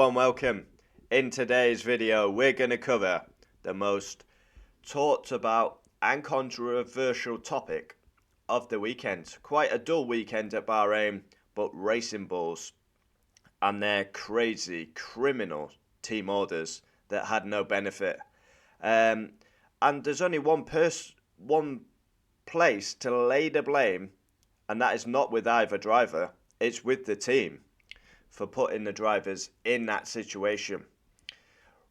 and welcome. In today's video, we're going to cover the most talked about and controversial topic of the weekend. Quite a dull weekend at Bahrain, but racing bulls and their crazy criminal team orders that had no benefit. And there's only one place to lay the blame, and that is not with either driver, it's with the team for putting the drivers in that situation.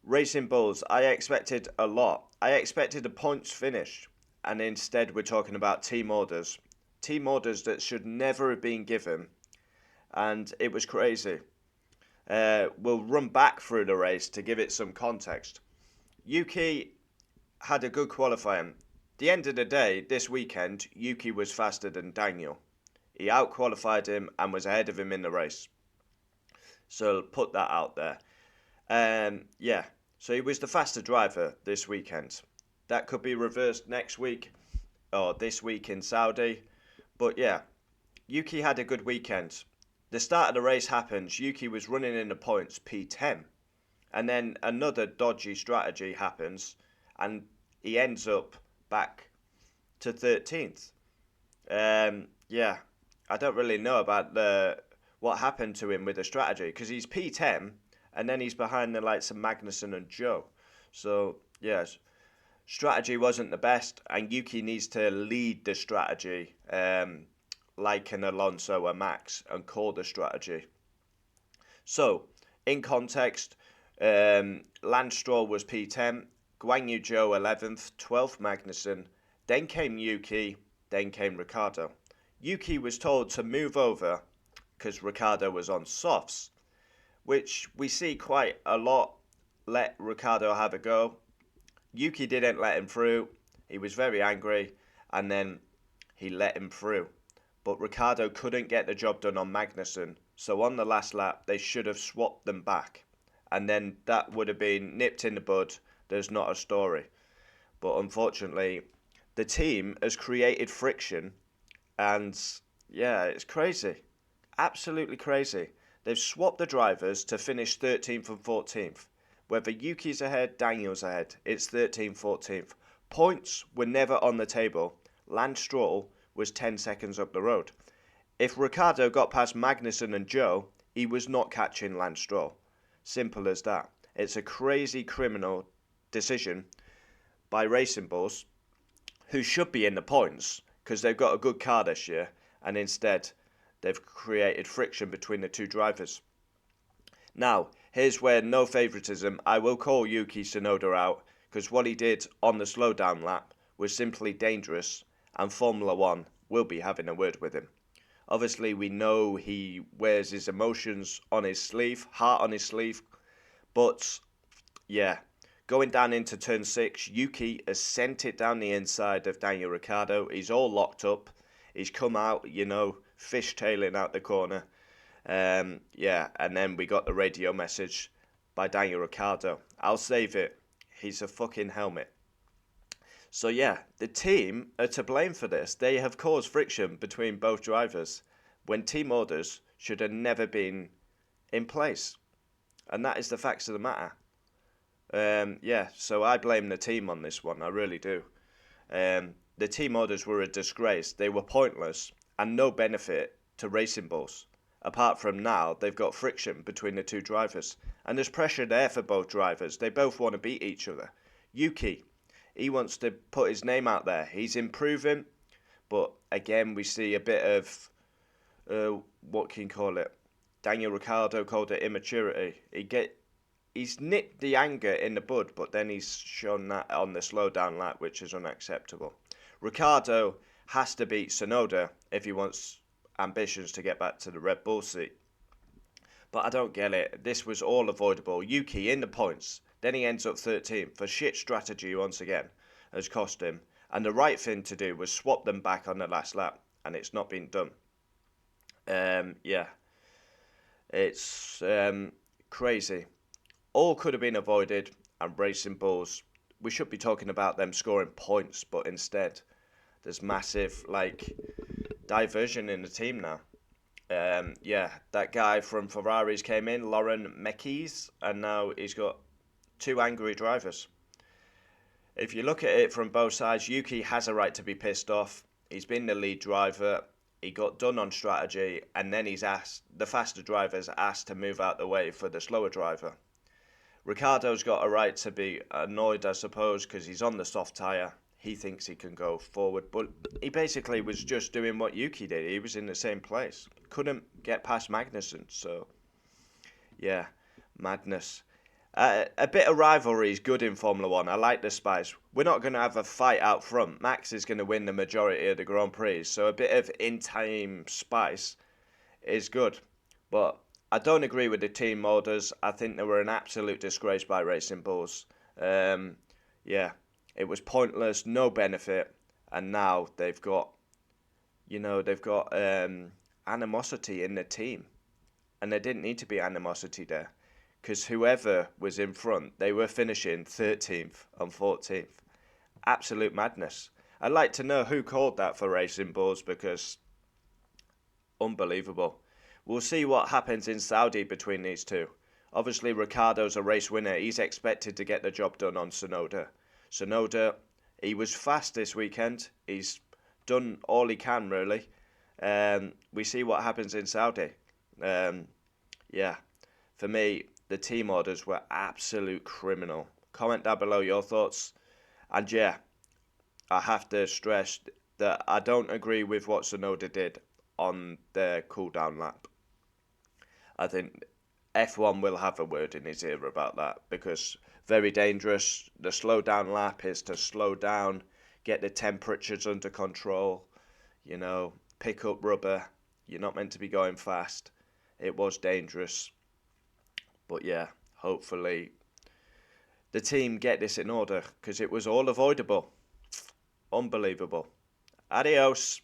Racing Bulls, I expected a lot. I expected a points finish, and instead we're talking about team orders. Team orders that should never have been given, and it was crazy. We'll run back through the race to give it some context. Yuki had a good qualifying. The end of the day, this weekend, Yuki was faster than Daniel. He out-qualified him and was ahead of him in the race. So put that out there. So he was the faster driver this weekend. That could be reversed next week or this week in Saudi. But yeah, Yuki had a good weekend. The start of the race happens. Yuki was running in the points P10. And then another dodgy strategy happens. And he ends up back to 13th. I don't really know about what happened to him with the strategy, because he's P10 and then he's behind the likes of Magnussen and Joe. So yes, strategy wasn't the best, and Yuki needs to lead the strategy like an Alonso or Max and call the strategy. So in context, Lance Stroll was P10, Guan Yu Zhou 11th, 12th Magnussen, then came Yuki, then came Ricciardo. Yuki was told to move over because Ricciardo was on softs, which we see quite a lot. Let Ricciardo have a go. Yuki didn't let him through. He was very angry, and then he let him through. But Ricciardo couldn't get the job done on Magnussen, so on the last lap they should have swapped them back, and then that would have been nipped in the bud. There's not a story. But unfortunately, the team has created friction, and yeah, it's crazy. Absolutely crazy. They've swapped the drivers to finish 13th and 14th. Whether Yuki's ahead, Daniel's ahead, it's 13th, 14th. Points were never on the table. Lance Stroll was 10 seconds up the road. If Ricciardo got past Magnussen and Joe, he was not catching Lance Stroll. Simple as that. It's a crazy criminal decision by Racing Bulls, who should be in the points because they've got a good car this year, and instead they've created friction between the two drivers. Now, here's where, no favouritism, I will call Yuki Tsunoda out, because what he did on the slowdown lap was simply dangerous, and Formula One will be having a word with him. Obviously, we know he wears his emotions on his sleeve, heart on his sleeve, but yeah, going down into turn 6, Yuki has sent it down the inside of Daniel Ricciardo. He's all locked up. He's come out, fishtailing out the corner. And then we got the radio message by Daniel Ricciardo. I'll save it. He's a fucking helmet. So yeah, the team are to blame for this. They have caused friction between both drivers when team orders should have never been in place. And that is the facts of the matter. So I blame the team on this one. I really do. The team orders were a disgrace. They were pointless and no benefit to Racing Bulls. Apart from now, they've got friction between the two drivers. And there's pressure there for both drivers. They both want to beat each other. Yuki, he wants to put his name out there. He's improving. But again, we see a bit of, what can you call it? Daniel Ricciardo called it immaturity. He's nipped the anger in the bud, but then he's shown that on the slowdown lap, which is unacceptable. Ricciardo has to beat Tsunoda if he wants ambitions to get back to the Red Bull seat. But I don't get it. This was all avoidable. Yuki in the points. Then he ends up 13th. For shit strategy once again has cost him. And the right thing to do was swap them back on the last lap. And it's not been done. It's crazy. All could have been avoided, and Racing Bulls, we should be talking about them scoring points, but instead there's massive diversion in the team now. Yeah, that guy from Ferraris came in, Lauren Mekis, and now he's got two angry drivers. If you look at it from both sides, Yuki has a right to be pissed off. He's been the lead driver. He got done on strategy, and then the faster driver's asked to move out the way for the slower driver. Ricciardo's got a right to be annoyed, I suppose, because he's on the soft tyre. He thinks he can go forward, but he basically was just doing what Yuki did. He was in the same place. Couldn't get past Magnussen, so yeah, madness. A bit of rivalry is good in Formula One. I like the spice. We're not going to have a fight out front. Max is going to win the majority of the Grand Prix, so a bit of in-time spice is good. But I don't agree with the team orders. I think they were an absolute disgrace by Racing Bulls. Yeah, it was pointless, no benefit, and now they've got animosity in the team, and there didn't need to be animosity there, because whoever was in front, they were finishing 13th and 14th. Absolute madness. I'd like to know who called that for Racing Bulls, because unbelievable. We'll see what happens in Saudi between these two. Obviously, Ricciardo's a race winner. He's expected to get the job done on Tsunoda. Tsunoda, he was fast this weekend. He's done all he can, really. We see what happens in Saudi. Yeah, for me, the team orders were absolute criminal. Comment down below your thoughts. And yeah, I have to stress that I don't agree with what Tsunoda did on the cool-down lap. I think F1 will have a word in his ear about that, because very dangerous. The slow down lap is to slow down, get the temperatures under control, pick up rubber. You're not meant to be going fast. It was dangerous. But yeah, hopefully the team get this in order, because it was all avoidable. Unbelievable. Adios.